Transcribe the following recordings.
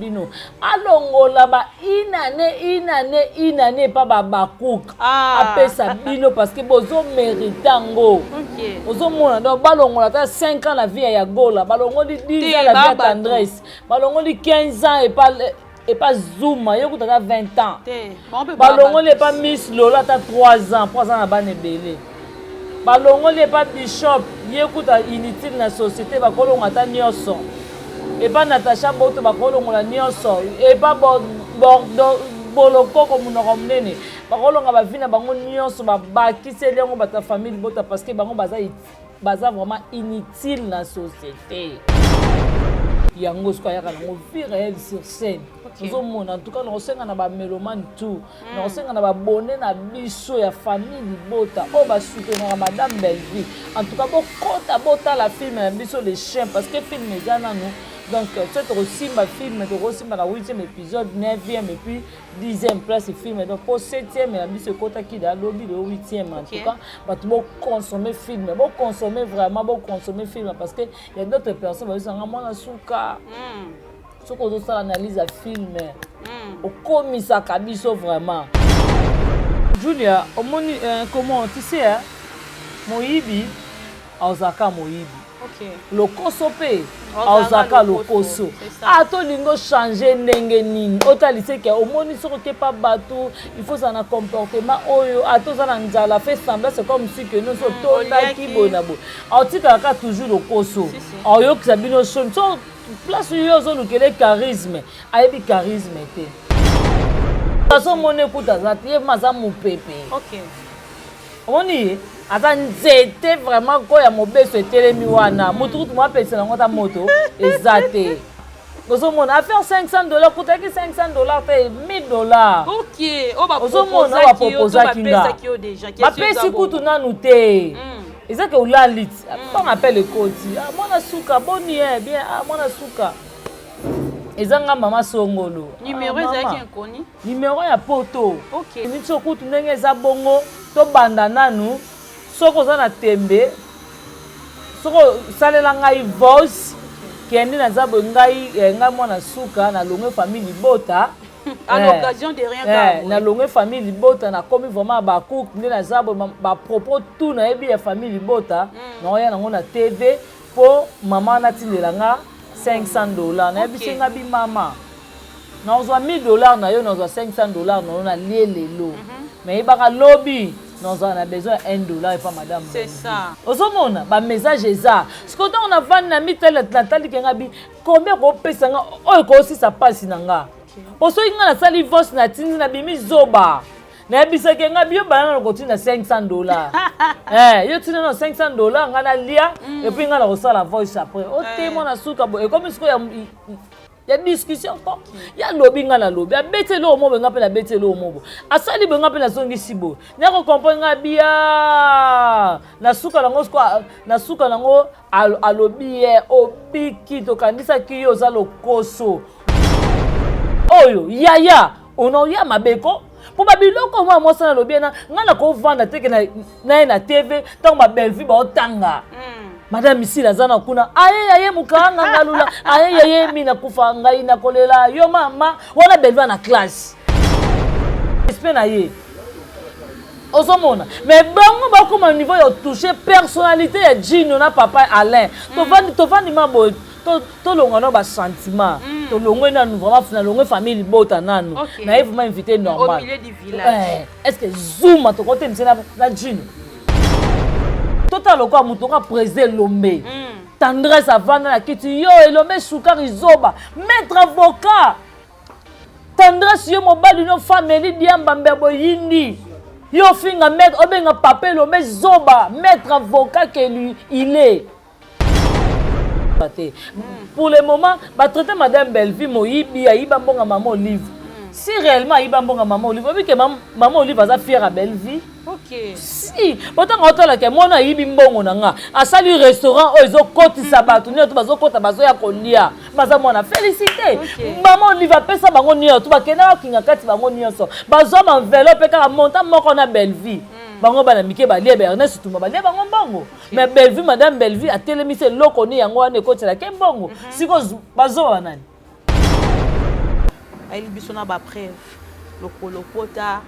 bino alongola ba inane pa bakouk apesa bino parce que bozo méritango bozo mona donc balongola ta 5 ans la vie ya Gola balongoli 10 ans la vie ya Tendresse balongoli 15 ans et pas Zouma yo kutaka 20 ans balongoli pas Miss Lola ta 3 ans na bane belé balongoli pas Bishop yekuta inutile na société bakolonga ta nyonso et pas Natacha Boto bakolonga nyonso et pas boloko comme monoko munene bakolonga ba vina bango nyonso babakiseli yango bata famille bota parce que bango baza vraiment inutile na société yango sko yaka nango vie réelle sur scène en tout cas on senga na ba mélomane tout on senga na ba bonné na biso ya famille bota o ba soutenir madame Belleville en tout cas bokota bota la film na biso les chiens parce que film ezana nous donc c'est aussi ma film de aussi ma 8e épisode 9e et puis 10e place film donc pour 7e la biso kota ki da lobby le 8e en tout cas ba tu consommer film consommer vraiment consommer film parce que il y a d'autres personnes qui sont vraiment souka ce qu'on ça analyse à film au commissaire kabiso vraiment Julia omoni comment tu sais hein Moyibi Ozaka Moyibi le koso pe Ozaka le koso to lingo changer ndenge nini otalise ke omoni soko ke pa bateau il faut ça na comportement oyo ato za na nzala fait semblant c'est comme si que nous so tonda ki bonabo otika ka toujours le koso oyo que ça bino son place yo zo lukele charisme ayebi charisme te façon mone kuta za tie maza mupepe omoni ata nzete vraiment ko ya mobeso etelemi wana mutu tu mwapesa na ngota moto ezate ozomona affaire $500 kutaki $500 te $1000 ozomona ba proposa kinga bapesi kutu nanu te eza ke ulalit on appelle le koti mwana suka boni bien mwana suka ezanga mama songolo numéro ezaki inconnue numéro ya poto nitso kutu ndenge eza bongo to banda nanu soko za na tembe soko salela ngai voice kendi na zabo ngai mwana suka na longue famille bota à l'occasion de rien na longue famille bota na komi vraiment ba cook ndi na zabo ba propos tout na ebi ya famille bota na ya nango na TV po mama na tilelanga $500 na ebi singa bi mama na ozwa $1000 na yo na ozwa $500 na yo na lelelo mais ibaka lobby nous avons besoin $1 et pas madame. C'est ça. Ozomona ba message eza. Ce qu'on a vendu na mitele Nathalie kengabi combien ko pesa nga oyo ko aussi ça passe nanga. Oso inga na sali voice na tindi na bimi zoba. Na bisa kengabi yo bana ko tina $500. Yo tina no $500 nga na lia et puis nga na ko sala voice après. O témo na suka bo et comme ce il y a discussion encore il y a lobby nga na lobby abete lo mo benga pe na bete lo mo asali benga pe na zongi sibo na ko comprendre nga bia na suka nango a lobby opiki to kanisa ki yo za lokoso oyo yaya ono ya mabeko po babiloko mwa mosa na lobby na nga na ko vanda teke na TV tant ma belle vie ba otanga madame ici la zana kuna aye mukanga ngalula aye mina kufa ngai na kolela yo mama wana belva na classe espère na ye ozomona mais bango bakoma niveau ya toucher personnalité ya Gino na papa Alain to vandi mabo to longa no ba sentiment to longwe na nous vraiment na longwe famille bota nanu na vraiment invité normal au milieu du village est-ce que Zouma to côté msena na Gino total lokwa mutoka président Lombe Tendresse avant la kiti yo Lombe Soukari Zoba maître avocat Tendresse yo mobali no famille diamba mbebo yindi yo finga maître obenga papa Lombe Zoba maître avocat que lui il est pour le moment ba traiter madame Belleville Moyibi ayiba mbonga maman Olive si réellement ayiba mbonga maman Olive obi que maman Olive va fière à Belleville. Si, autant que que moi na yibi mbongo nanga asali restaurant ozo koti sabatu ni to bazo kota bazo ya kolia baza mwana félicité maman Olive pesa bango ni to bakena kinga kati bango nyonso bazo ba enveloppe ka monta moko na Belleville bango bana mike ba lie Ernest Tumba ba lie bango mbongo mais Belleville madame Belleville a telemise loko ni yango ane koti la ke mbongo siko bazo banani ayebi biso na ba preuve lokolo pota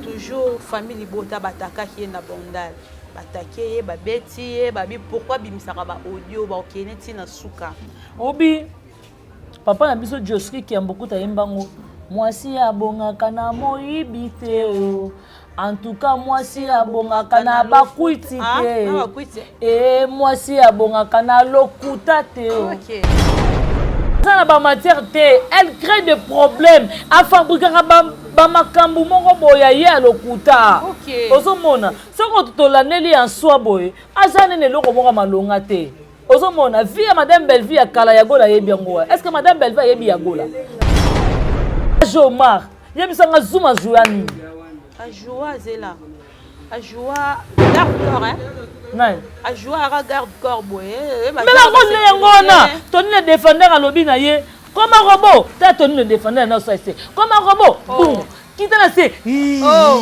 toujours famille bota batakaki ye na bondal batake ye babeti ye babi pourquoi bimisaka ba audio ba okene tina suka obi papa na biso Josri ki ambokuta yembango mwasi abongaka na moyibi te o en tout cas mwasi abongaka na bakwiti te mwasi abongaka na lokuta te o na ba matière te elle crée des problèmes a fabriquer ba makambu moko boya ye a lokuta ozomona soko tolaneli en soi boye azane ne loko moko malonga te ozomona vie ya madame Belleville ya kala ya gola yebi yango est-ce que madame Belleville yebi ya gola Jomar yebisanga zuma jouani ajoua zela ajoua garde corps hein nani ajoua ara garde corps boye mais la bonne yangona toni le défendeur à lobi na ye comme un robot ta toni le défendeur na so c'est comme un robot boum kita na se oh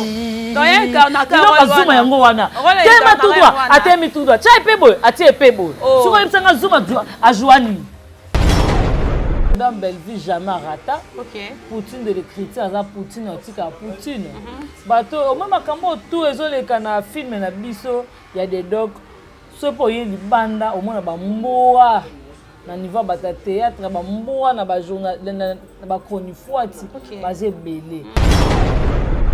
toye kana ka zuma yango wana tema tout droit atemi tout droit cha epebo atie epebo siko yebisanga zuma ajoani Madame Belleville jamais rata. Poutine de l'écriture, ça Poutine antika Poutine. Bato au même makambo tout ezoleka na film na biso, il y a des docs. Ce pour y libanda au moins ba mboa na niveau bata théâtre ba mboa na ba journal na ba chronifuati basé belé.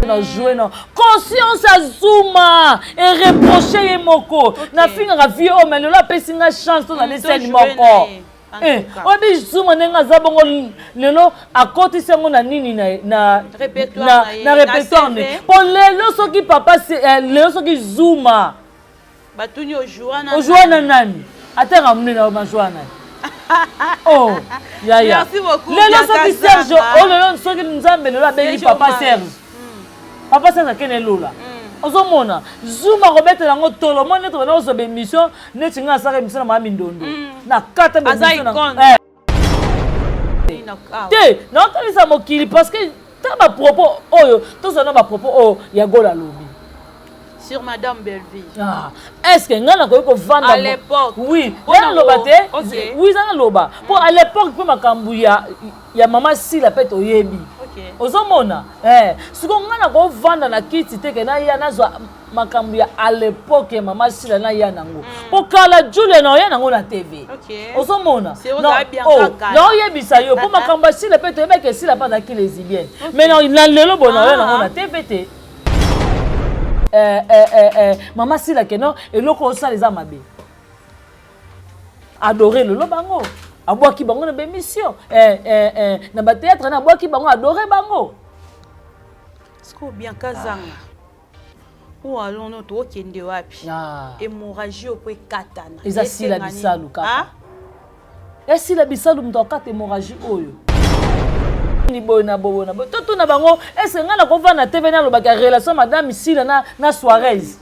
Na jouer na conscience azuma et reprocher yemoko. Na finga vie o mais là pesinga chance dans les scènes moko. Obi zuma nenga zabongo lelo akoti sengo na nini na répertoire ne pour lelo soki papa lelo soki zuma batuni ojuana nani atanga munena majuana oh ya merci beaucoup lelo soki Serge lelo soki nzambe lelo abengi papa Serge akene lola ozomona zuma robete lango tolo mo neto na ozo be mission neti nga saka mission na mami ndondo na kata be mission na te na otalisa mokili parce que ta ba propos oyo to zana ba propos o ya gola lobi sur madame Belleville est-ce que nga na ko vendre à l'époque oui na loba te oui na loba pour à l'époque pour makambu ya mama Sila pete oyebi ozomona siko nga na ko vanda na kiti te ke na ya nazwa makambu ya à l'époque mama Sila na ya nango po kala Julia na ya nango na TV ozomona na oyebisa yo po makambu ya Sila pete oyeba ke Sila pa na ki les bien mais na lelo bona ya nango na TV te mama Sila ke non eloko osala eza mabe adorer le bango abwaki bango na bémission na ba théâtre na abwaki bango adorer bango sko bien kazanga ou allons notre okende wapi hémorragie au point katana eza Sila bisalu kaka Sila bisalu mtokata hémorragie oyo ni bona bona toto na bango est-ce nga na ko vana TV na lobaka relation madame Sila na Suarez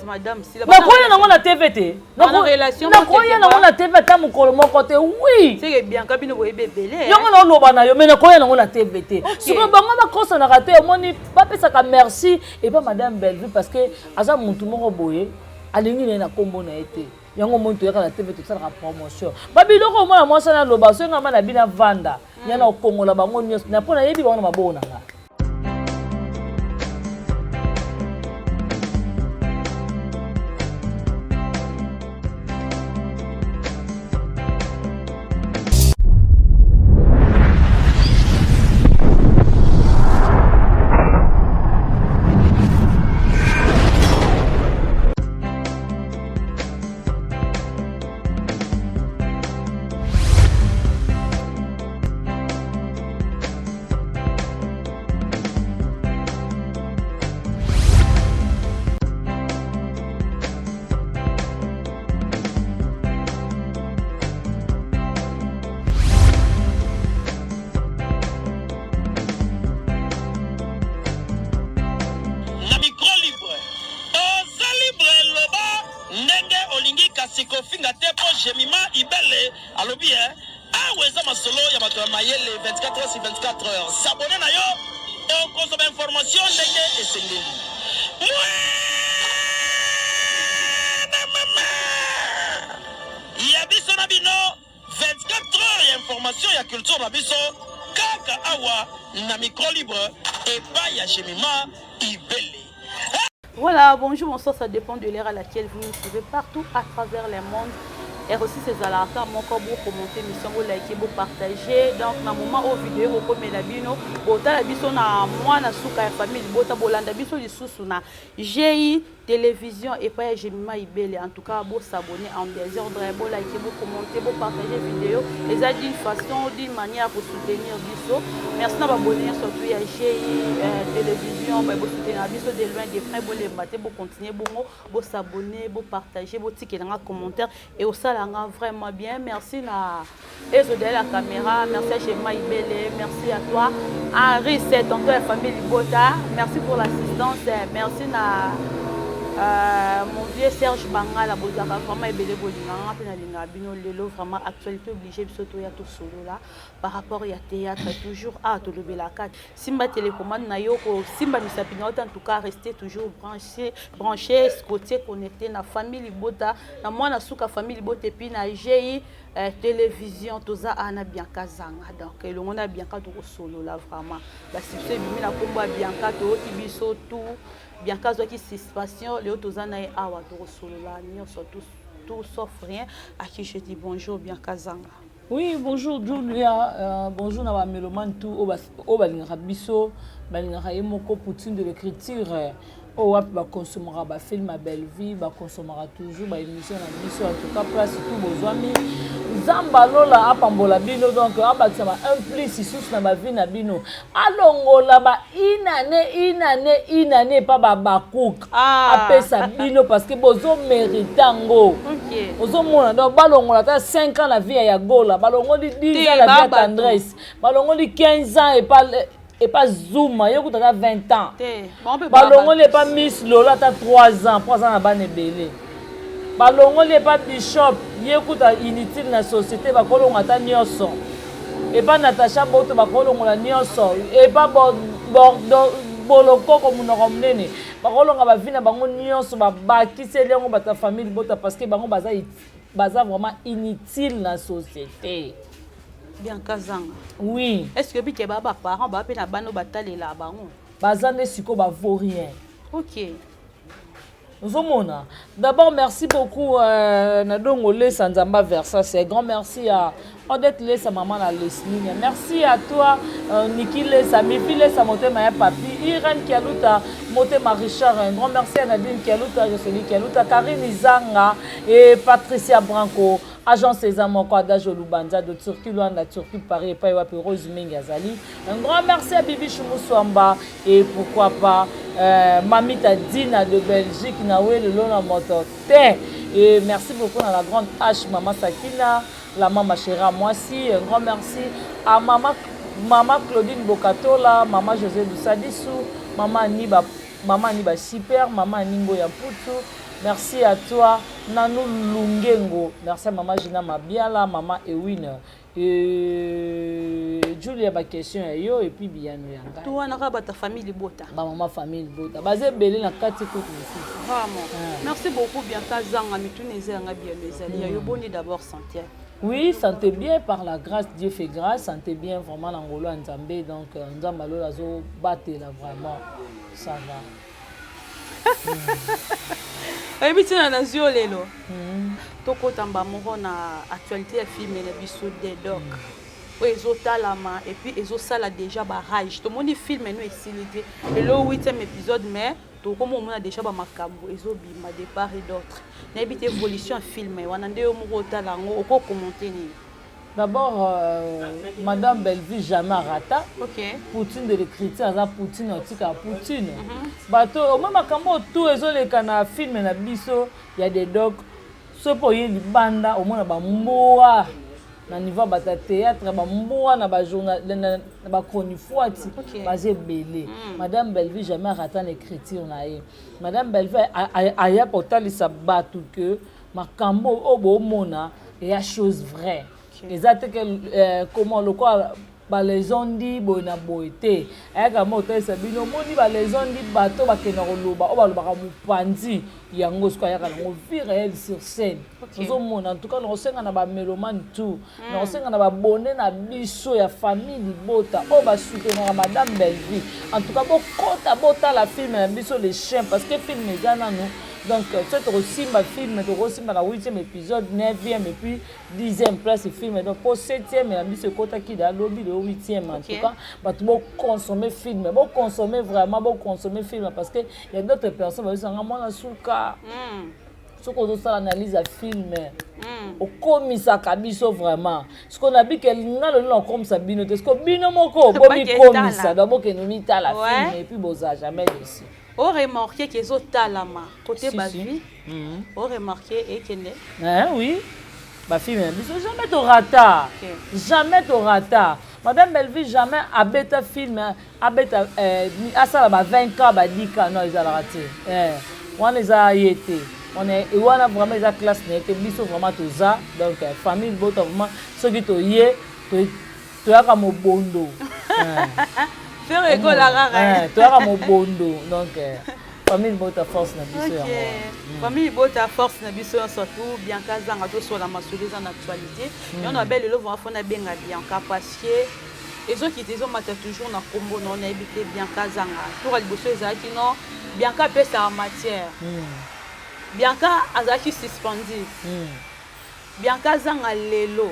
madame Sila ba koya nango na TV te na relation na koya nango na TV ta mukolo moko te oui c'est bien kabino boye bebele yango na loba na yo mais na koya nango na TV te siko bango ba kosa na raté moni ba pesa ka merci et pas madame Belleville parce que aza muntu moko boye alingi na kombo na été yango muntu yaka na TV to sala promotion ba biloko mona mwasa na loba so ngama na bina vanda yana okongola bango nyos na pona yebi bango na mabona nga S'abonner na yo, on consomme information ndenge esengeli. Il y a biso na bino 24 heures d'information. information ya culture na biso kaka awa na micro libre et pas ya Jemima Ibele. Voilà, bonjour, bonsoir, ça dépend de l'ère à laquelle vous nous suivez partout à travers le monde. Et aussi ces alarmes, mon corps, vous commentez, mission, vous likez, vous partagez. Donc, dans le moment où vidéo, vous pouvez la bino, vous avez la bino, moi, na souka, famille, vous avez la bino, les sous, na GI, télévision, et pas Jemima Ibele. En tout cas, vous s'abonner en désordre, vous likez, vous commentez, vous partagez la vidéo. Et ça, d'une façon, d'une manière pour soutenir biso. Merci de vous abonner, surtout à GI, télévision, vous soutenir biso de loin, de près, vous les battez, vous continuez, vous s'abonner, vous partagez, vous tiquer dans les commentaires. Et aussi, vraiment bien. Merci à Ezo de la caméra. Merci à Jemima Ibele. Merci à toi. Henri, c'est tonton et famille Bota. Merci pour l'assistance. Merci à mon vieux Serge Banga, la Bota. Vraiment, Ibele Bolina. Lelo, vraiment, actualité obligée. Surtout, il y a tout solo là. Par rapport à théâtre, toujours à tout le Belakat. Simba télécommande, Nayoko, Simba Misapinot, en tout cas, restez toujours branché, côté connecté, na famille Bota. Na moi, na souka famille Bota, et puis na GI télévision, tout ça, ana Bianca Zanga. Donc, le monde a Bianca tout solo là, vraiment. La situation, la combat Bianca, tout, Ibiso, tout. Bianca, qui situation, les autres, ana et awa tout solo là, nous sommes tout sauf rien. À qui je dis bonjour, Bianca Zanga. Oui, bonjour Julia, bonjour Nawa Meloman tout au Balinga Bisso, Balinga Yemoko Poutine de l'écriture, au Wap consommera ba film à belle vie, ba consommera toujours ba émission na mission en tout cas place tout vos amis. Zambalola apambola bino donc abatsama implice sous na ba vie na bino. Alongola ba inane pas ba bakouk. Apesa bino parce que bozo méritango. OK. Bozo mona donc balongola ta 5 ans la vie ya gola, balongoli 10 ans la vie tendresse. Balongoli 15 ans et pas Zoom, il y a 20 ans. Balongo n'est pas Miss Lola, tu as 3 ans à Banebele. Balongo n'est pas Bishop, il y a inutile dans la société, Bakolongo à Nyoso. Et pas Natacha Boto, Bakolongo à Nyoso. Et pas Boloko comme nous avons mené. Bakolongo à Vina, Bango Nyoso, Baki, c'est là où ta famille Bota parce que Bango Baza vraiment inutile dans la société. Bianca Zanga. Oui. Est-ce que les parents vont faire la bataille là-bas? Bazane siko ba vaut rien. OK. D'abord, merci beaucoup Nadongole Sanzamba Versa. C'est grand merci à Odette Lesa, maman la Leslie. Merci à toi, Niki Lesa, Mipi Lesa, Motema Papi, Irène Kialuta, Motema Richard. Un grand merci à Nadine Kialuta, Jocelyn Kialuta, Karine Izanga et Patricia Branco. Agence César Adage Lubanza de Turquie, loin de la Turquie, Paris et Païwa, Rose Mengazali. Un grand merci à Bibi Choumousouamba et pourquoi pas Mamita Dina de Belgique, Naoué le long de Mototé. Et merci beaucoup à la grande H, Maman Sakina, la Maman Chéra Moissi. Un grand merci à Maman Claudine Bokatola, Maman José Dousadissou, Maman Aniba Super, Maman Ningo Yaputu. Merci à toi, Nanou Lungengo. Merci à Maman Gina Mabiala, Maman Ewin. Julia, ma question est yo et puis bien. Toi, on a ta famille Bota. Maman famille Bota. Basé belé na kati ko vraiment. Merci beaucoup Bianca Zanga, mais tout n'est pas bien mes amis. Yo boni d'abord santé. Oui, santé bien par la grâce, Dieu fait grâce, santé bien vraiment l'angolo Nzambé donc Nzambalo lazo battre là vraiment ça va. Et puis tu as un zio lelo. Toko tamba moko na actualité ya film na biso des doc. Ezotalama et puis ezosala déjà barrage. Tout le monde film no esilité. Le 8e épisode mais tout comme on a déjà ba makambo ezobima de part et d'autre. Na ebite évolution film wana nde yo moko talango oko commenter ni. D'abord, Madame Belleville jamais rata. OK. Poutine de l'écriture, ça Poutine antique à Poutine. Bateau, au même quand tout les canaux film na biso, il y a des docs. Ce pour y banda au moins na mboa na niveau bata théâtre ba mboa na ba journal na ba chronifuati basé belé. Madame Belleville jamais rata l'écriture na ye. Madame Belleville aya potalisa batu que makambo obo mona et a chose vraie. Exact que comment le quoi balezondi boye na boye te ayaka mo otalisa bino omoni balezondi bato bakenda koloba oyo balobaka mopanzi yango siko ayaka nango vie réelle sur scène ozomona en tout cas nakosenga na bamélomane tout nakosenga na babone na biso ya famille libota oyo basoutenaka madame Belleville en tout cas bokota botala filme na biso les chiens parce que film eza nano donc tu tokosimba film tokosimba na 8e épisode 9e et puis 10e place film donc pour 7e na biso ekotaki da lobi le 8e en tout cas bato boconsommer film boconsommer vraiment boconsommer film parce que il y a d'autres personnes bazosanga mwana suka soki ozosala analyse ya film okomisaka biso vraiment siko na bike nga lelo nakomisa bino te siko bino moko bomikomisa donc bokende mitala film et puis boza jamais dessus. On remarqué qu'ils ont talama côté Bavie. On remarqué et qu'elle oui. Ma fille, jamais tu rata. Jamais tu rata. Madame Belleville jamais a bêta film, a bêta à ça là 20 ans, 10 ans non ils ont raté. On les a été. On est et on a vraiment la classe n'était biso vraiment tout ça donc famille bota vraiment ceux qui to yé tu as comme bondo. Faire école à rare. Tu as mon bondo donc famille bota force na biso ya famille bota force na biso surtout bien kazanga to sur la masouliza en actualité et on a belle le voir fona benga bien parce que les autres qui disent mata toujours na combo non na habité bien kazanga pour ali bosso ezaki non bien ka pesa en matière bien ka azaki suspendu bien kazanga lelo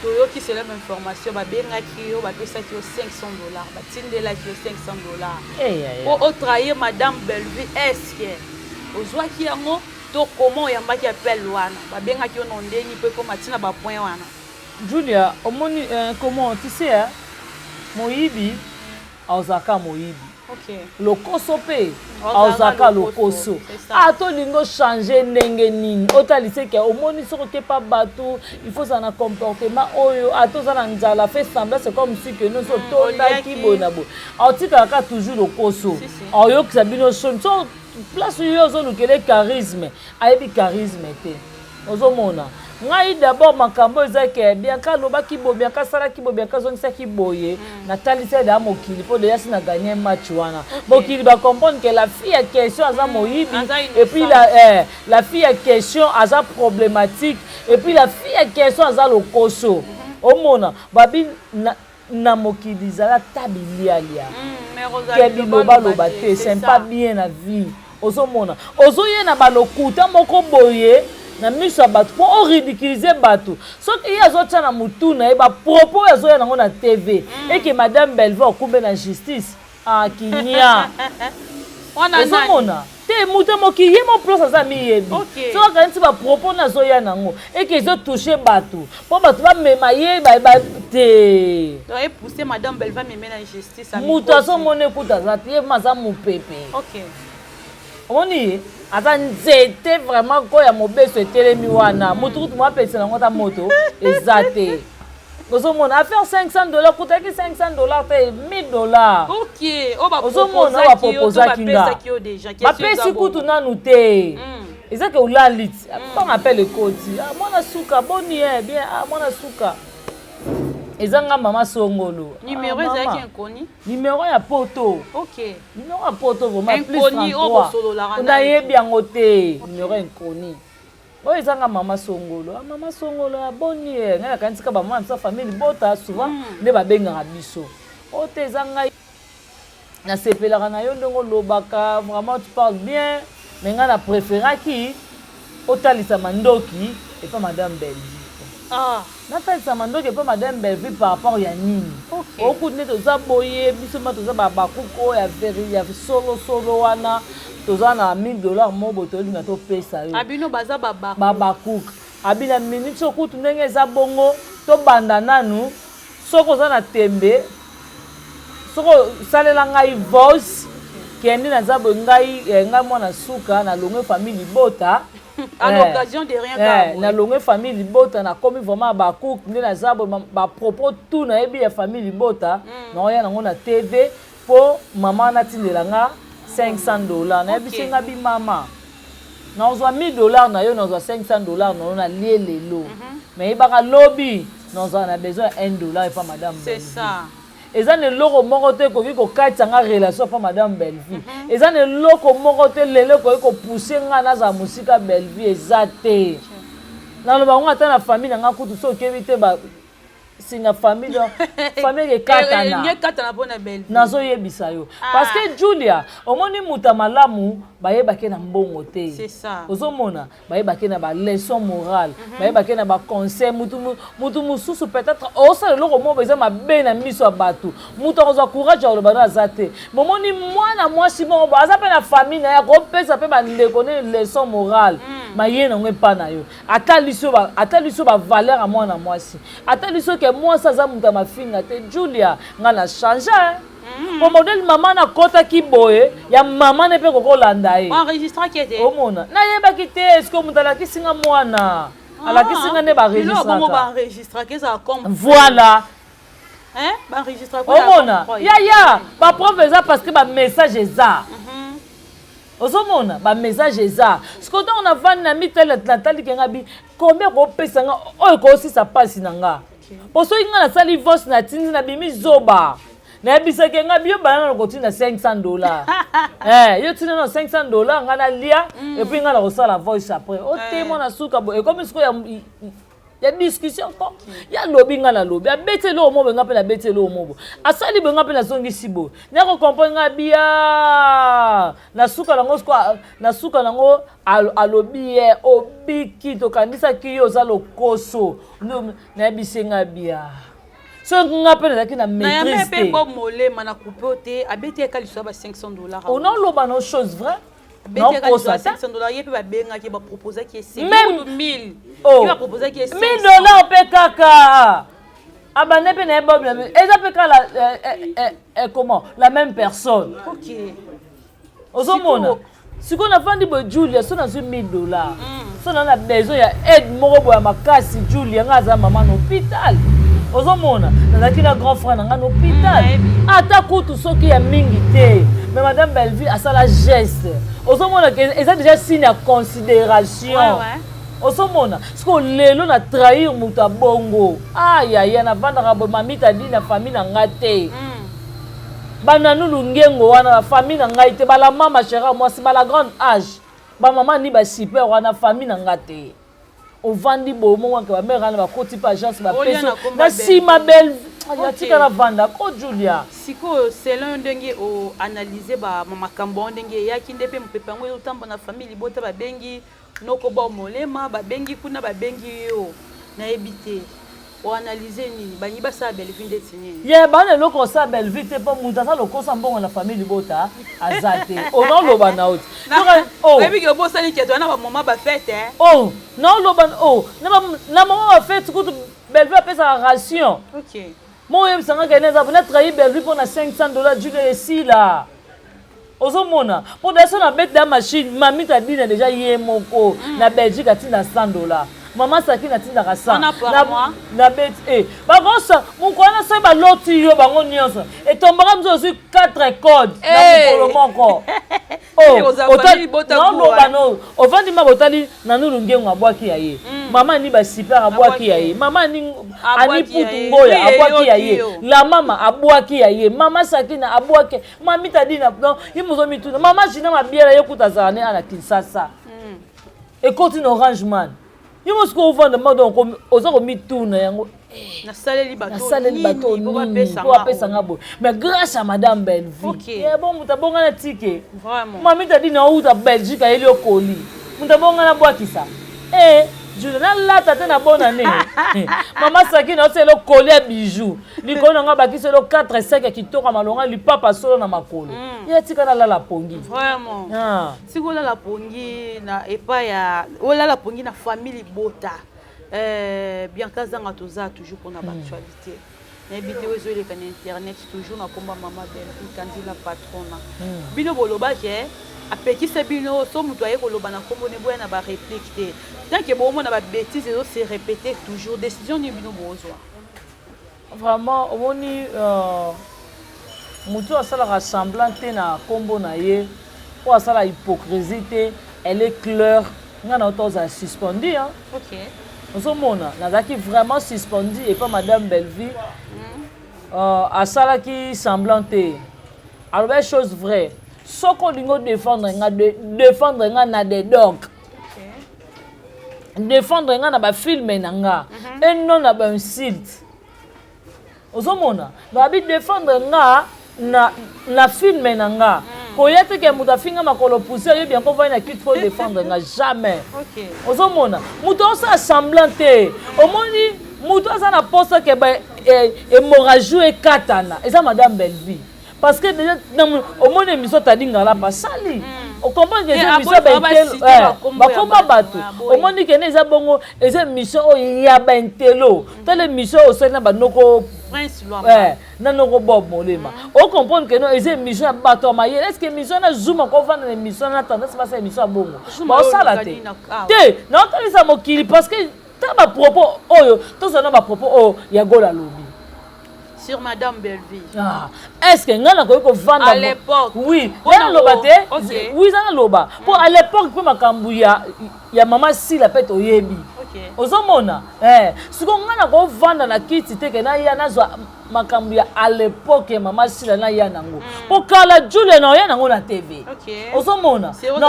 toyoki c'est la même information babengaki yo bapesaki yo $500 batindelaki yo $500 po otrahir madame Belleville est-ce que ozwaki yango to comment oyambaki appel wana babengaki yo na ndeni mpe ko matina bapoint wana Julia omoni comment tu sais hein moyibi aozaka moyibi lokoso pe aozaka lokoso atolingo changer ndenge nini otalise ke omoni soko ke pa bato il faut ça na comportement oyo atoza na nzala fait semblant c'est comme si que nous so tondaki bonabo aotikaka toujours lokoso aoyokisa bino son so place yo ozolukele charisme ayebi charisme te ozomona ngai d'abord makambo ezake bien ka lobaki bo bien ka sala ki bo bien ka zonisa ki boye na talisa da mokili po de yasi na gagner match wana mokili ba comprendre que la fille a question aza moyibi et puis la fille a question aza problématique et puis la fille a question aza lokoso omona babi na mokili zala tabilialia kebi loba loba te c'est pas bien la vie ozomona ozoye na balokuta moko boye na miso ya bato po ridiculiser bato soki ye azotia na mutu na ye bapropos azoya nango na tv eke madame Belleville okumbe na justice kinia ozomona te mutu moki ye mo place aza miyebi soki akanisi bapropos nazoya nango eke ezotouche bato mpo bato bamema ye te mutu azomona ekuta aza te ye maza mopepe omoni aza nzete vraiment koya mobeso etelemi wana mutu kutu mwapelisa nango ta moto eza te ozomona affaire $500 kutaki $500 te $1000 ozomona bapropozaki nga bapesi kutu nanu te eza ke olaliti mbanga apele ekoti mwana suka boni bien mwana suka ezanga mama songolo numéro ezaki inconi numéro ya poto numéro ya poto vraiment plus inconi okosololaka nayebi yango te numéro inconi oyo ezanga mama songolo mama songolo aboni ngai nakanisika bamwana biso famille bota souvent nde babengaka biso oyo te ezanga nasepelaka na yo ndenge olobaka vraiment tu parles bien mais ngai na préféraki otalisa mandoki epa madame Belleville natalisa mandoki epa madame Belleville par rapport ya nini okuti nde toza boye biso ma toza bakuku oyo ya solo wana toza na $1000 mobo tolinga topesa yo abino baza babakuku abina minute okutu ndenge eza bongo tobanda nanu soko oza na tembe soko salela ngai voice kendi naza boye ngai mwana suka na longe famille libota à l'occasion de rien na longe famille libota na komi vraiment bakuku nde naza boye bapropos tout nayebi ya famille libota naoya nango na tv po mama natindela nga $500 nayebi nga bimama nazwa $1000 na yo nazwa $500 na yo na lie lelo mais yebaka lobi nous avons besoin $1 et pas madame C'est ça. eza ne loko moko te koki kokatisa nga relation pa madame Belleville eza ne loko moko te lelo koki kopousser nga naza musika Belleville eza te naloba ngo ata na famille na nga kutu so okebi te singa famille famille ekatana ngekatana mpona Belleville nazoyebisa yo parce que Julia omoni muta malamu bayebake na mbongo te ozomona bayebake na baleçon morale bayebake na baconseil mutu mosusu peut-être osala eloko moko eza mabe na miso ya bato mutu akozwa courage ya koloba no aza te momoni mwana mwasi moko aza mpe na famille na ye akopesa mpe bandeko ne leçon morale maye nango epa na yo ataliso bavaleur ya mwana mwasi ataliso ke mwasi aza mutu ya mafinga te Julia nga na change po modèle maman na kota ki boye ya maman ne pe kokolanda ye enregistre ki ete omona nayebaki te est-ce que mutu alakisinga mwana alakisinga nde baenregistre voilà baenregistre omona yaya baprofe eza parce que bamessage eza ozomona bamessage eza siko ntango navandi na mitali nataliki nga bi combien kopesa nga oyo koosisa mpasi na nga po soki nga nasali voce na tindi na bimi zoba nayebisaki nga bi yo balanga na kotinda $500 yo tinda na $500 nga nalia epuis nga na kosala voice après otemo na suka bo ekomi sikoyo ya discussion ko ya lobi nga na lobi abete lo mo benga pe na bete lo mo asali benga pe na zongi sibo nya ko comprendre nga bia na suka nango alobi obiki to kanisa ki yo za lokoso na bisenga bia so nga pe na na maîtrise te na pe molema na coupe abete ka liso ba $500 on a loba no chose vrai non pour ça $500 yepe ba benga ki ba proposer ki même 1000 qui va proposer ki $100 pe kaka abane pe na bob eza pe la comment la même personne OK ozomona siko na fandi bo Julia so na $1000 so na besoin ya aide moko bo ya makasi Julia nga za mama na hôpital ozomona nazaki na grand frère nanga na hôpital ata kutu soki ya mingi te mais madame Belleville asala geste ozomona eza déjà signe ya considération ozomona siko lelo na trahir mutu ya bongo ayaya navandaka boye mamita di na famille na nga te bananulu ngengo wana na famille na ngai te balama machera mwasi bala grande âge bamama ni basiper wana famille na nga te ovandi bomo wanke bamere wana bakoti pa agence bapeso na nsima yatika na vanda ko Julia sikoyo selon ndenge oanalyse bamakambo ndenge eyaki nde mpe mopepe yango ezotamba na famille libota babengi noko ba molema babengi kuna babengi yo nayebi te oanalyse nini banyi basala Belleville ndeti nini ye bana eloko osala Belleville te mpo mutu aza lokosa mbongo na famille libota aza te onaoloba na oti oyebi ke obosali keto wana bamoma bafete naoloba na mama bafete kutu Belleville apesaka ration mo oyebisanga kene eza na trahi Belleville mpo na $500 Julia esila ozomona mpo daso na bete ya machine mamita adina deja ye moko na Belgique atinda $100 mama saki natindaka na bete bakosa moko wana soki baloti yo bango nyonso etombaka mso ozwi 4 code na mokolo moko ovandi ma botali nanulu ngengo abwaki ya ye mama ni basiper abwaki ya ye mama ani putu ngoya abwaki ya ye la mama abwaki ya ye mama sakina abwaki mamita dina ye mozomituna mama jina mabiela ye kuta azala ne ana Kinshasa ekoti na Orange Man ye mosiko ovanda madon oza komituna yango nasaleli bato nini po apesanga boye mais grâce à madame Belleville bon mutu abongana tike mamita dina outa Belgique ayeli okoli mutu abongana bwakisa Julia nalata te na bona ne mama sakina oselo koli ya bijou likolo nanga bakiselo 4-5 ya kitoko malonga lipapa solo na makolo ye tika nalala pongi vraiment siko olala pongi na epa ya olala pongi na famille bota Bianca zanga toza toujours pour na actualité nayebi te ozoeleka na internet toujours na komba mama Belleville Kandila patrona bino bolobake apekisa bino so mutu aye koloba na kombo ne boya na ba réplique te tant que bon na ba bêtise ezo se répéter toujours décision ni bino bozwa vraiment omoni mutu asalaka semblant te na kombo na ye po asala hypocrisie te elle est claire nga na otoza suspendu OK ozomona nazalaki vraiment suspendu et pas madame Belleville asalaki semblant te aloba chose vraie soko olingo défendre nga na des dogs défendre nga na bafilme na nga et non na bainsulte ozomona babi défendre nga na filme na nga koya te ke moto afinga makolo pousse oyebi yango vai na kite fo défendre nga jamais ozomona moto osala semblant te omoni moto aza na posa ke hémorragie ekatana eza madame Belleville parce que déjà omoni émission tadingala basali okomprendre que eza émission bakomba bato omoni kene eza bongo eza émission oyo ya baintelo tala émission osali na banoko nanoko bob molema okomprendre que no eza émission ya bato ya mayele est ce que émission na zuma kovanda na émission na tendance basa émission ya bongo baosala te te naotalisa mokili parce que ta bapropos oyo tozana bapropos oyo ya gola lobi sur madame Belleville. Est-ce que nga na koyi ko vendre à l'époque? Oui, na loba te. Oui, ça na loba. Pour à l'époque pour makambu ya maman si la pète oyebi. OK. Ozomona. Siko nga na ko vendre na kiti te ke na ya na zo makambu ya à l'époque maman si la na ya nango. Pour kala Julie na ya nango na TV. OK. Ozomona. Non,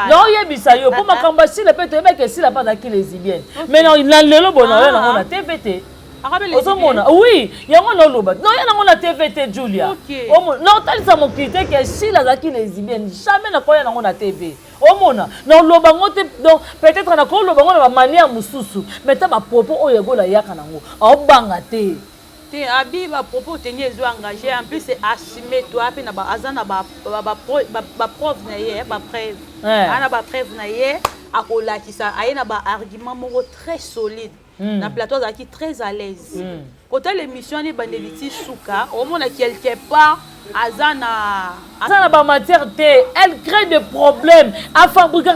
non yebisa yo pour makambu si la pète oyebi ke si la pas na ki lesbienne. Mais non na lelo bona ya nango na TV te. Ozomona oui yango no loba non yana ngona TVT Julia non talisa mon critère que si la zaki lesbienne jamais na koya nango na TV omona non loba ngote donc peut-être na ko loba ngona ba manière mususu mais ta ba propos oyo gola yaka nango obanga te abi ba propos tenir zo engagé en plus c'est assumé toi pe na ba azana ba preuve na ye ba preuve ana ba preuve na ye akolakisa ayena ba argument moko très solide. Na plateau qui très à l'aise. Quand l'émission est bandeliti souka, au moins quelque part azana ba matière té, elle crée des problèmes. A fabriquer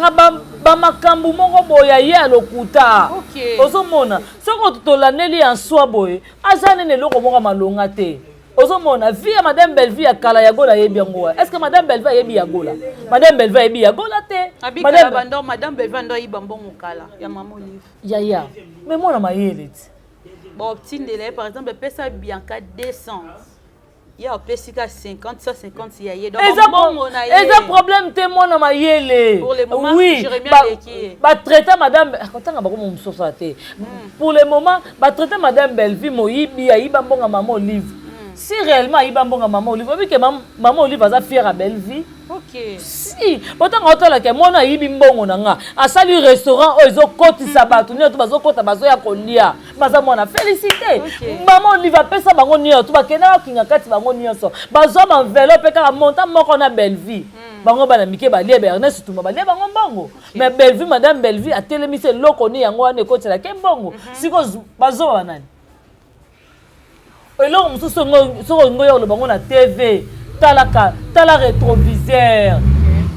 ba makambu moko boya ye alokuta. OK. Ozomona, soko tolaneli en soi boye, azana ne loko moko malonga te. Ozomona, vie à madame Belleville à kala ya gola yebi yango. Est-ce que madame Belleville yebi ya gola? Madame Belleville yebi ya gola te. Madame Belleville ndo ibambongo kala ya maman Olive. Ya. Mais moi na mayele. Bon, tindele par exemple pesa Bianca 200. Il y a pesika 50 150 ya ye. Donc bongo na ye. Eza problème te moi na mayele. Pour le moment, oui, ba traiter madame akotanga bako mo msosa te. Pour le moment, ba traiter madame Belleville moyibi ya ibambonga maman Olive. Si réellement il va bon maman Olive, oui que maman Olive va faire à Belleville. OK. Si, autant que que moi na yibi mbongo nanga, a sali restaurant o ezo koti sabato, ni to bazo kota bazo ya kolia. Maza mona félicité. Maman Olive va pesa bango ni to ba kena kinga kati bango ni so. Bazo ba enveloppe ka monta moko na Belleville. Bango bana mike ba lié Ernest tout ba lié bango mbongo. Mais Belleville madame Belleville a télémisé loko ni yango ane koti la kembongo. Siko bazo banani. Et là, on se dit que na TV, tala rétroviseur.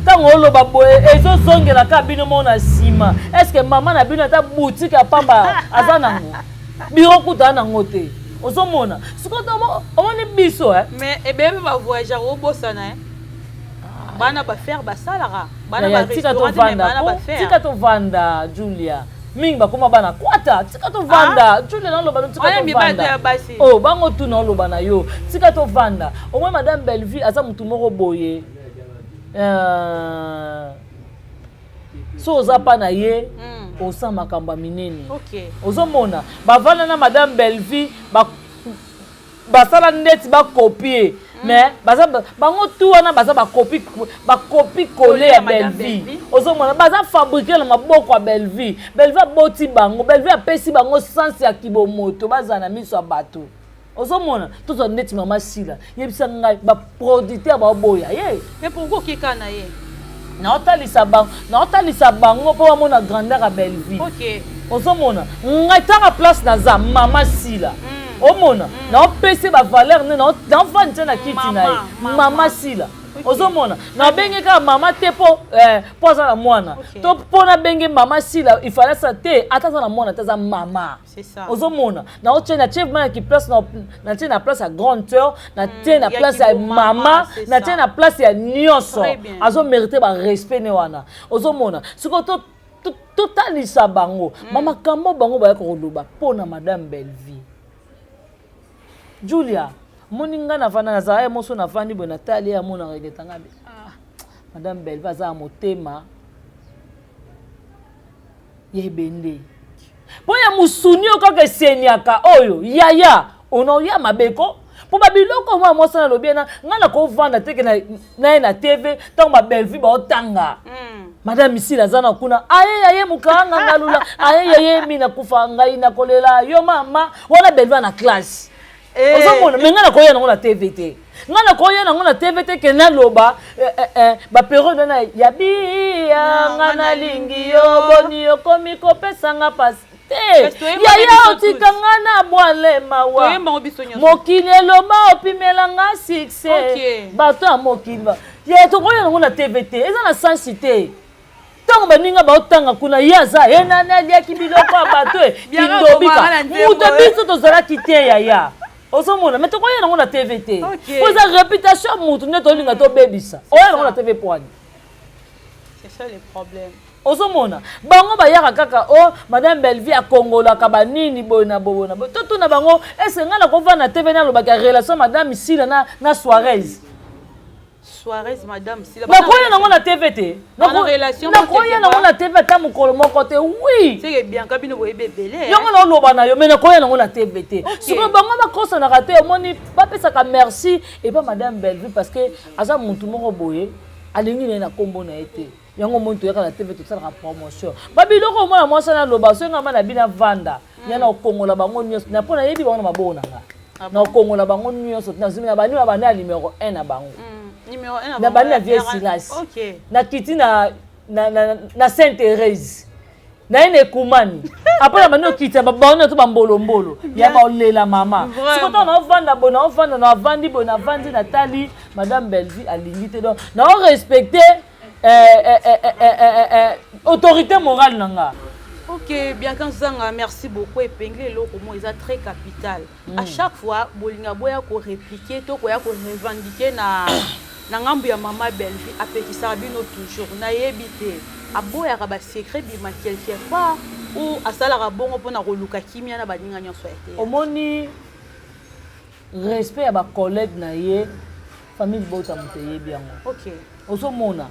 Tant on le baboye, et zo zonge la cabine mon asima. Est-ce que maman na bino ta boutique à pamba azanango? Biro kuta na ngote. Ozomona. Siko on est biso hein. Mais et bien va voyager au bosana. Bana ba faire ba salara. Bana ba restaurant mais bana ba faire. Tika to vanda Julia. Mingi bakoma bana kwata tika to vanda Julia na loba tika to vanda oh bango tu na loba na yo tika to vanda au moins madame Belleville aza mutu moko boye so oza pa na ye osa makamba minene OK ozomona bavana na madame Belleville basala ndeti ba copier mais baza bango tout wana baza ba copie coller ya Belleville ozomona baza fabriquer na maboko ya Belleville boti bango Belleville apesi bango sens ya kibomoto baza na miso ya bato ozomona tout ndeti mama sila yebisa ngai ba producteur ba boya ye mais pourquoi kika na ye naotalisa bango po bamona grandeur ya Belleville OK ozomona ngai tanga place na za mama sila omona na opese ba valeur ne na vendre na kiti na ye mama sila ozomona na benge ka mama te po za na mwana to pona benge mama sila il fallait ça te ataza na mwana taza mama c'est ça ozomona na otena chef mana ki place na tena place à grandeur na tena place à mama na tena place à nyonso azo mériter ba respect ne wana ozomona siko to totalisa bango bamakambo bango bayaka koloba mpona madame Bellevie. Julia moninga navanda nazala moso navandi boye natali ya mona regetanga madame Bellevie aza motema yebende po ya musuni okaka eseniaka oyo yaya onoya mabeko po babiloko mwa mosana lobiena ngana ko vanda teke na TV tango ba Bellevie ba otanga madame Misila zana kuna aye mukanga ngalula aye mina kufa ngai na kolela yo mama wana Bellevie na classe ozomona ngana ko yena ngona TV te ngana ko yena ngona TV te ke na loba ba periode na yabiya ngana lingi yo boni yo komi ko pesanga pas yaya otikanga na bwale mawa mokili eloma opimelanga succès bato ya mokili ye tokoyena ngo na TVT eza na sensité ntango baninga baotanga kuna ye aza ye nani aliaki biloko ya bato kindobika moto biso tozalaki te yaya ozomona me tokoyena ngo na TVT po eza réputation motu nde tolinga tobebisa oyena ngo na TV pwani. C'est ça le problème. Ozomona bango bayaka kaka madame Bellevie akongolaka banini boy na bobona toto na bango esenga na kova na TV na lobaka relation madame Misila na Suarez madame Misila bakoya nango na TV te na relation nakoya nango na TV ta mukolo moko te oui c'est bien kabino boye bebele yango na loba na yo mais nakoya nango na TV te siko bango bakosa na raté omoni bapesaka merci et pas madame Bellevie parce que aza muntu moko boye alingi na kombo na ete yango monto yaka na TV tout ça la promotion babiloko mona mwasa na loba so ngama na bina vanda yana okongola bango nyos na pona yebi bango na mabona nga na okongola bango nyos na zimi na bani ba na numéro 1 na bango numéro 1 na bani na Vieille Silas OK na kiti na Sainte Thérèse na ene kumani après bani okita babona to bambolo ya ba olela mama siko to na vanda bona na vandi bona vandi na tali madame Bellevie alingi te donc na respecter autorité morale nanga. OK, bien quand ça merci beaucoup épinglé loko mo est très capital. À chaque fois bolinga boya ko répliquer to ko ya ko revendiquer na ngambu ya mama Bellevie apekisa bino toujours na yebité aboya ka ba secret bi ma quelque part ou asala ka bongo pona ko luka kimia na baninga nyonso ete. Omoni respect ya ba collègue na ye famille bota muteye biango. OK. Osomona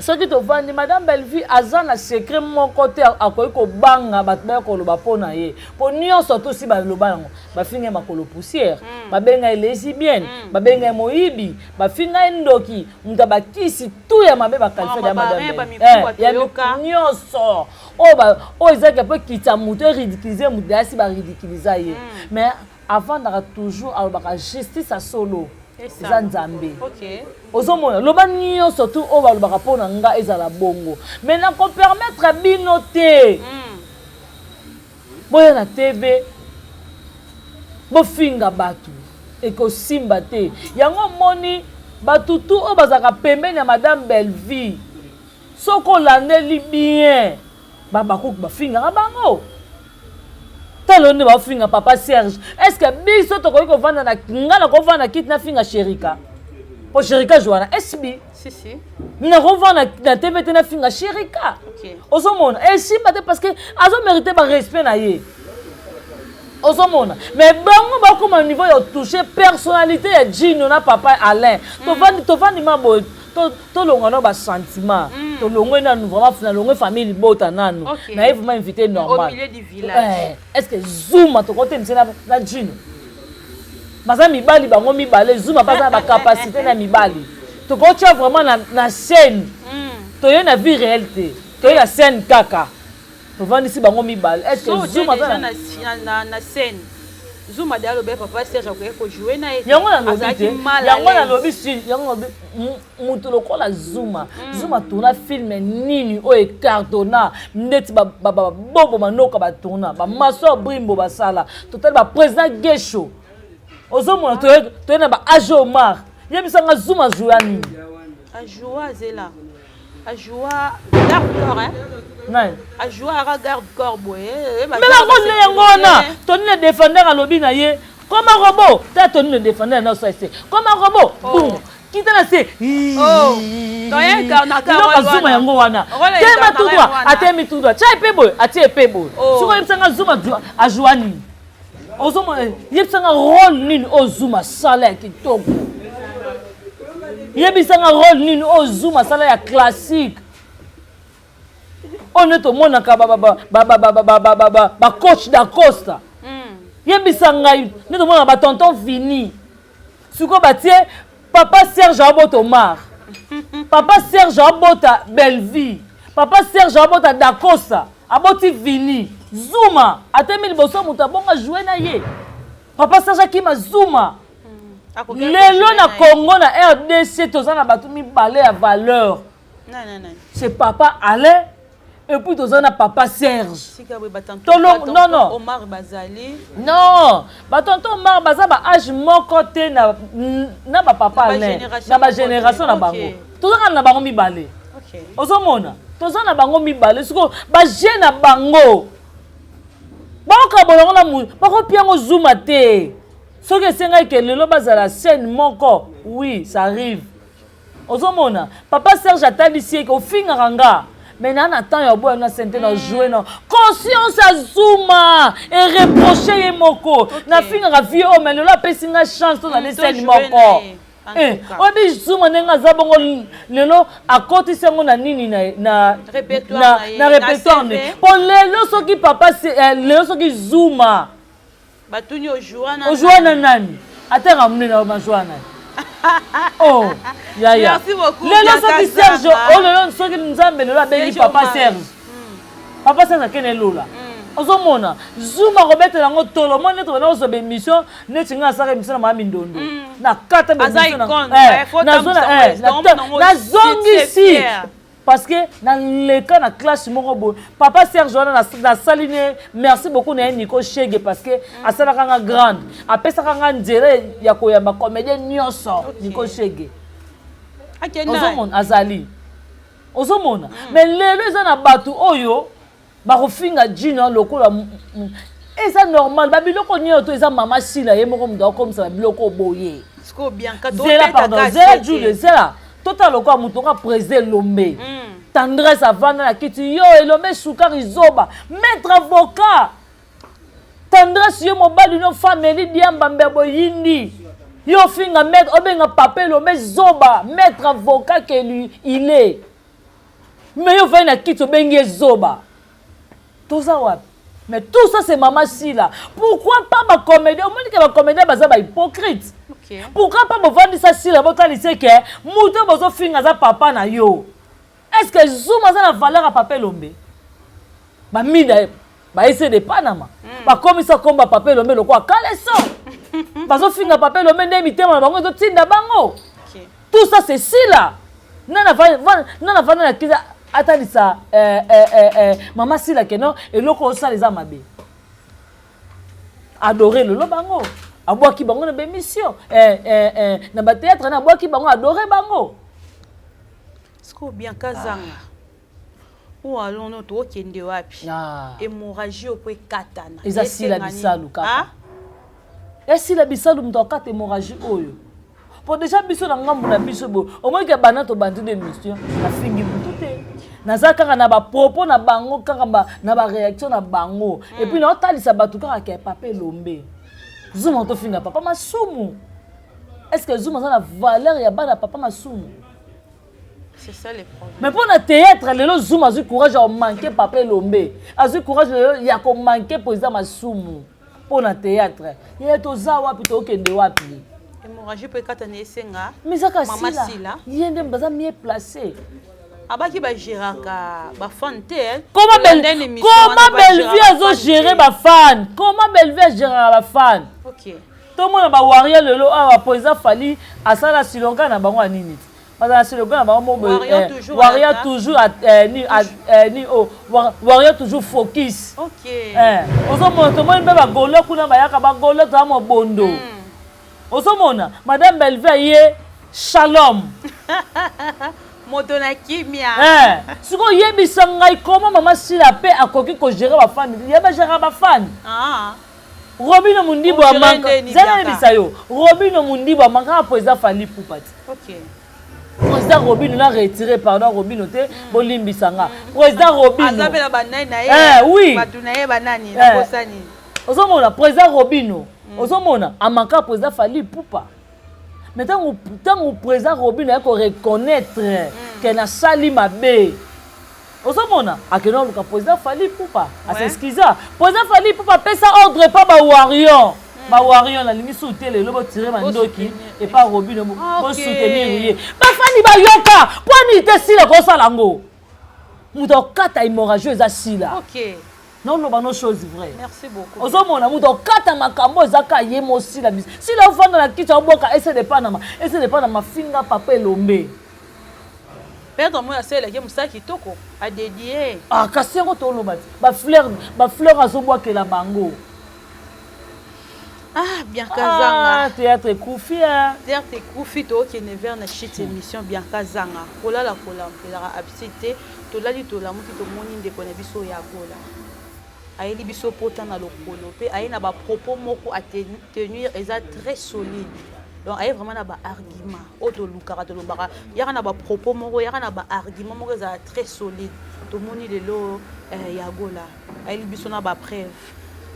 soki tovandi madame Bellevie aza na secret moko te akoki kobanga bato baya koloba mpo na ye mpo nyonso to si baloba yango bafinga ye makolo poussière babenga ye lesbienne babenga ye moyibi bafinga ye ndoki mutu bakisi tu ya mabe bakalife ya madame Bellevie nyonso oyo ezaki mpo kita mutu eridiculize mutu yasi baridiciliza ye mais avandaka toujours alobaka justice ya solo eza nzambe ozomona loba nyonso tu oyo balobaka mpo na nga ezala bongo mais nakopermettre bino te boya na TV bofinga bato ekosimba te yango moni bato tu oyo bazalaka pembeni ya madame Bellevie soki olandeli bien bakoki bafingaka bango talonde bafinga papa Serge est-ce que biso tokoki kovanda na ngala kovanda kiti na finga Sherika po Sherika Joana SB si na kovanda na TV te na finga Sherika ozomona esimba te parce que azo mériter ba respect na ye ozomona mais bango bakoma niveau ya toucher personnalité ya Gino na papa Alain tovandi mabo tolonga no ba sentiment tolongwe nanu vraiment finalongwe famille bota nanu na ye vraiment invité normal au milieu du village est-ce que Zuma to côté msena na Gino baza mibali bango mibale Zuma baza ba capacité na mibali to ko tia vraiment na scène to ye na vie réalité to ye na scène kaka to vandi si bango mibale est-ce que Zuma baza na scène Zuma dalo be papa Serge ko jouer na ye yango na lobi si yango mutu lokola Zuma tourna film nini o e cartona ndeti bobo manoka ba tourna ba maso brimbo basala total ba président Gesho ozomona to na ba Ajomar yebisanga Zuma jouani Ajoa zela Ajoa garde-corps nani Ajoa garde corps boye mais la bonne yangona toni le défendeur à lobi na ye comme un robot ta toni le défendeur na so comme un robot boum kita na se Oh, toye garnaka wana zuma yango wana tema tout droit atemi tout droit chai pe boy atie pe boy siko yebisanga zuma ajuani ozomo yebisanga rôle nini o zuma sala ya kitoko yebisanga rôle nini o zuma sala ya classique on est au monde ba coach d'Acosta yebisanga ne to mona ba tonton fini siko batie papa Serge Abota Omar papa Serge Abota Belleville papa Serge Abota d'Acosta aboti Vini Zuma atemi liboso muta bonga jouer na ye papa Serge Kima Zuma lelo na Congo na RDC tozana batu mibale ya valeur c'est papa Alain et puis tozana papa Serge non Omar Bazali non batonton Omar baza ba âge moko te na ba papa Alain na ba génération na bango tozana na bango mibale ozomona tozana bango mibale siko ba jeune na bango baka bolongo na mu bako piango Zuma te soki esengai ke lelo bazala scène moko oui ça arrive ozomona papa Serge atalisi ke ofingaka nga mais na temps ya boya na sente na jouer na conscience à Zuma et reprocher ye moko na fingaka vie o mais lelo apesi nga chance to na les scène moko obi Zuma nenga za bongo lelo akotisi yango na nini na répertoire ne po lelo soki papa lelo soki Zuma batuni ojoua na nani atanga munena ba joua nani oh ya lelo soki Serge lelo soki Nzambe lelo abengi papa Serge akene lola ozomona Zuma kobetela yango tolo mo neti bana ozoba émission neti nga asaka émission na mama Ndondo na kata nazongisi parce que dans le cas na classe moko bo papa Serge wana na saline merci beaucoup na Nico Chege parce que asala kanga grande apesa kanga ndere ya koyamba comédien nyonso Nico Chege ozomona azali ozomona mais lelo eza na batu oyo bakofinga jina lokola eza normal babiloko nyoto eza mama sila ye moko muda okomisa babiloko boye siko bien zela Jules zela total lokola mutu ka président Lombe tendresse avant na kiti yo Lombe Sukari Zoba maître avocat tendresse yo mobali no famille diamba mbebo yindi yo finga maître obenga papa Lombe Zoba maître avocat que lui il est mais yo va na kiti obengi Zoba toza wapi mais tout ça c'est maman Sila pourquoi pas ma comédie au moins que ma comédie baza ba hypocrite pourquoi pas bovandi ça Sila botali c'est que muto bozo finga za papa na yo est-ce que Zuma za na valeur à papa Lombe ba mida ba essayer de Panama ba komisa komba papa Lombe lokwa kaleso bazo finga papa Lombe nde mitema bango to tinda bango tout ça c'est Sila nana va na kiza atalisa mama Sila keno eloko osaleza mabe adorer le bango abwaki bango na bémission na ba théâtre na abwaki bango adorer bango siko bien kazanga ou allons notre okende wapi hémorragie opwe katana eza Sila bisalu kaka Sila bisalu mtokata hémorragie oyo pour déjà biso na ngambu na biso bo au moins que bana to bandi de mission na fingi mutu te naza kaka na ba propos na bango kaka na ba réaction na bango et puis na talisa batu kaka ke papa Lombe Zuma to finga papa masumu est-ce que Zuma a la valeur ya bana papa masumu c'est ça le problème mais pour na théâtre lelo Zuma a courage à manquer papa Lombe a courage ya ko manquer président masumu pour na théâtre ye to za wapi to kende wapi hémorragie peut katana esenga mais ça mama Sila yende baza mieux placé abaki ba géraka ba fan tel comment Belleville azo gérer ba fan comment Belleville gérer ba fan OK to mona ba warrior lelo awa poeza fali asala silonga na bango anini parce que silonga na bango warrior toujours warrior toujours focus OK ozo mona to mona ba golo kuna ba yaka ba golo to amo bondo ozo mona madame Belleville ye shalom moto na kimia siko yebisa ngai comment mama Sila pe akoki ko gérer ba fan yeba gérer ba fan Robino Mundibo amanga zana bisayo Robino Mundibo amanga po eza fali poupati OK président Robino na retiré pardon Robino te bolimbisanga président Robino azabela banani na oui batuna ye banani na bosani ozomona président Robino ozomona amanga président fali poupa mais tant président Robino ko reconnaître que na sali mabe ozomona akeno luka président fali poupa aseskiza président fali poupa pesa ordre pa ba warion Bawarion la limi soutele lobo tirer mandoki et pas Robino bo soutenir ye ba fani ba yoka poni te sila ko salango muto kata hémorragie za sila OK non loba no chose vraie merci beaucoup ozomona muto kata makambo zaka ye mo sila bis sila ofanda na kicha oboka essaie de pas na mafinga papa elombe perdre moi c'est la game ça qui toko a dédié kasero to loba ba fleur azobwa ke la bango. Ah, Bianca Zanga. Théâtre Koufi. Théâtre Koufi, to qui ne vers na chite émission Bianca Zanga. Kola la kola, la absité, to la li to la muki to moni de kona biso ya kola. Aïli biso potan na lokolo. Pe aïna ba propos moko à tenir eza très solide. Donc aïe vraiment na ba argument. Oto lukara to lobara. Yaka na ba propos moko, yaka na ba argument moko eza très solide. To moni de lo ya gola. Aïli biso na ba preuve.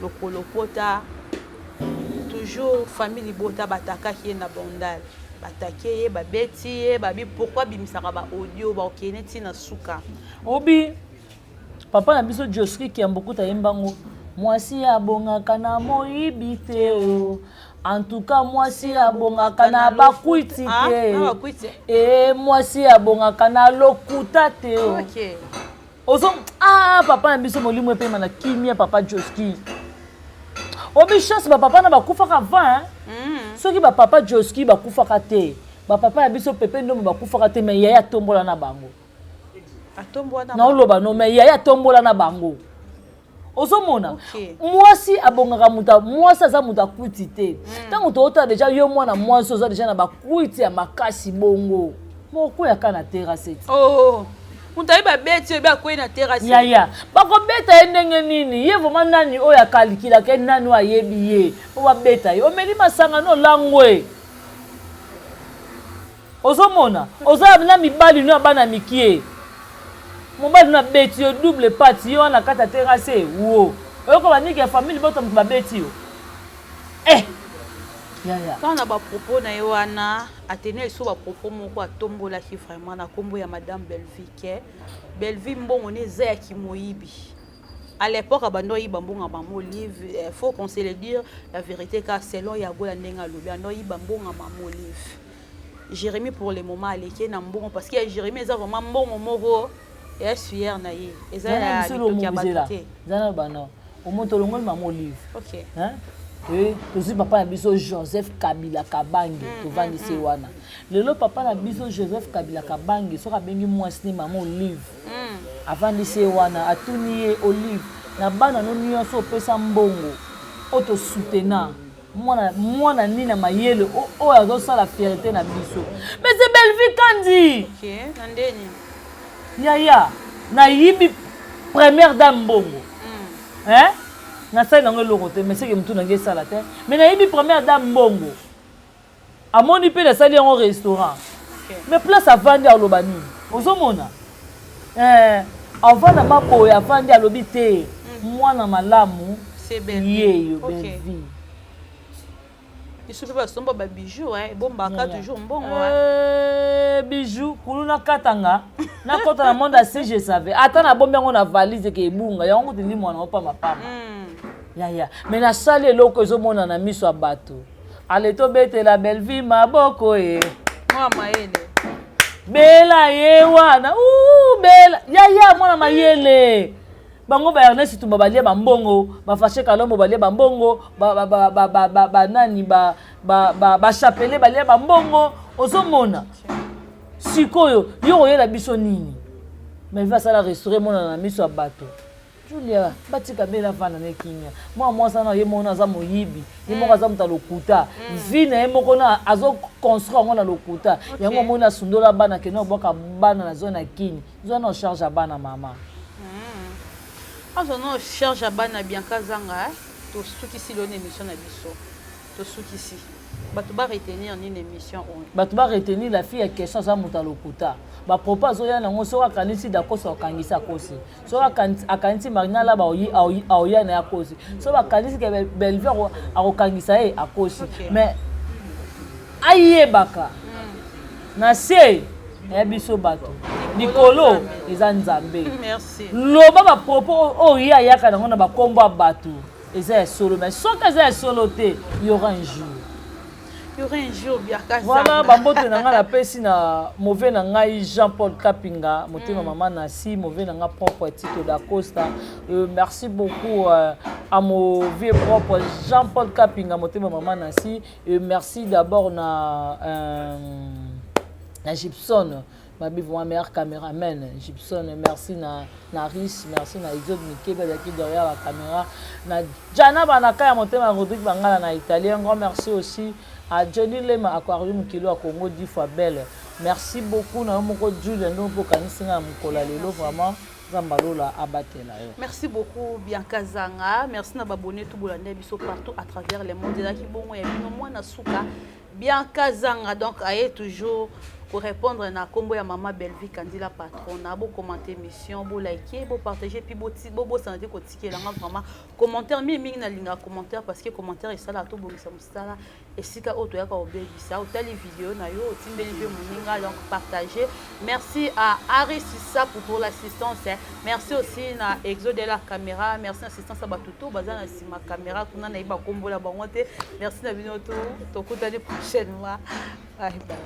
Lokolo pota. Toujours famille bota bataka qui est na bondal bataké ba beti ba bi pourquoi bimisaka ba audio ba okeneti na suka obi papa na biso Joski qui a beaucoup ta yembango mwasi abongaka na moyibi te en tout cas mwasi abongaka na bakuiti te et mwasi abongaka na lokuta te OK ozo papa na biso molimo epema na kimia papa Joski obi chance ba papa na bakufaka avant soki ba papa Joski bakufaka te ba papa ya biso pepe ndomo bakufaka te mais yaya tombola na bango atombola na oloba no mais yaya tombola na bango ozomona mwasi abongaka muta mwasi aza muta kuti te tango toota déjà yo mwana mwasi oza déjà na bakuiti ya makasi bongo moko ya kana terrasse Muntai ba beti ba ko na terrasse. Ya. Ba ko beta ndenge nini? Ye vraiment nani o ya kalikila ke nani wa yebi ye. O ba beta yo meli masanga no langwe. Ozomona, oza na mibali no bana mikie. Mobali na beti yo double party yo na kata terrasse wo. Oyo ko baniki ya famille boto ba beti yo. Ya. Quand on a ba propos na yoana atene so ba propos moko atombola ki vraiment na kombo ya madame Belvie Belvie mbongo ne za ya kimoyibi à l'époque abando yiba mbonga mamo livre faut qu'on se le dire la vérité car selon yagola ndenga lobi ando yiba mbonga mamo livre Jérémy pour le moment aleki na mbongo parce que Jérémy eza vraiment mbongo moko et fier na ye eza ya bitoki abate zana bana o moto longol mamo livre OK hein. Oui, aussi papa na biso Joseph Kabila Kabange to vandi se wana. Lelo papa na biso Joseph Kabila Kabange so ka bengi mwasi maman Olive. Avandi se wana atuni Olive na bana no nyonso pesa mbongo. Auto soutenant. Mwana nina mayele o azo sala fierté na biso. Mais c'est Belvie Kandi. OK, nandeni. Yaya, na yibi première dame bongo. Hein? Na sai nango lokote mais c'est que mutu nange sala te mais na yibi première dame bongo amoni pe la sali en restaurant mais place avandi a lobani ozomona avant na mapo ya avandi a lobi te mwana malamu c'est belle yeyo Belvie isu pe somba ba bijou bomba ka toujours mbongo bijou kuluna katanga na kota na monde assez je savais ata na bombe ngo na valise ke ebunga yango tindi mwana opa mapama Ya. Mais na sali eloko ezomona na miso ya bato. Ale to betela Belvie maboko Mwa mayele. Bela ye wana. Bela. Ya mwana mayele. Bango ba Ernest tu babalie bambongo, ba Faché Kalombo balie bambongo, ba nani ba chapele balie bambongo. Ozomona. Sikoyo yo oyela biso nini? Mais va sala restaurer mona na miso ya bato. Julia, batika bela vana nekinya. Moi sana ye mona za moyibi. Ye moko za muta lokuta. Vina ye moko na azo construire ngona lokuta. Yango mona sundola bana ke no boka bana na zone kini. Zone en charge bana mama. Azo no charge bana Bianca Zanga. tosukisi lelo na émission na biso tosukisi bato baretenir nini émission oyo bato baretenir la fille ya question aza moto alokuta bapropos azoya nango soki akanisi dakosi akangisi akosi soki akanisi marina laba aoya na ye akosi soki bakanisi ke belver akokangisa ye akosi mais ayebaka na se ya biso bato likolo eza nzambe loba bapropos oyo ye ayaka nango na bakombo ya bato eza ya solo mais soki eza ya solo te y aura un jour voilà bambote na ngai napesi na mauvais na ngai Jean-Paul Kapinga motema mama nasi mauvais na ngai propre Tito da Costa merci beaucoup à mon vieux propre Jean-Paul Kapinga motema mama nasi merci d'abord na Gibson Babi vraiment meilleur caméraman Gibson merci na Riz merci na Exode Mikeba qui derrière la caméra na Jana Banaka ya motema Rodrigue Bangala na italien grand merci aussi à Johnny Lema Aquarium Kilo à Congo 10 fois belle merci beaucoup na moko Julien donc pour kanisinga mukola lelo vraiment Zambalola abatela yo merci beaucoup Bianca Zanga merci na babonné tout bolande biso partout à travers le monde là qui bon ya bino mwana suka Bianca Zanga donc aye toujours pour répondre à combo ya maman Belvi Kandila patron na bo commenter émission bo liker bo partager puis bo santé ko tiker là vraiment commentaire mingi na linga commentaire parce que commentaire et ça là to bongisa musala et sika auto ya ka obebisa otali vidéo na yo otimbeli pe moninga donc partager merci à Aris Sissa pour l'assistance merci aussi na Exo de la caméra merci assistance à batuto bazana sima caméra kuna na iba kombo la bangote merci na bino to kutali prochainement bye bye.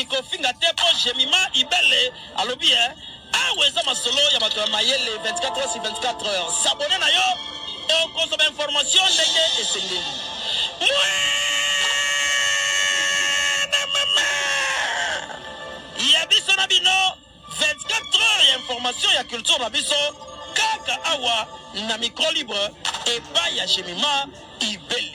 Kofinga tepo jemima ibele alobi aweza masolo ya bato mayele 24 heures sur 24 heures s'abonner na yo o consommer information ndenge esengeli ya biso na bino 24 heures ya information ya culture na biso kaka awa na micro libre et pas ya jemima ibele.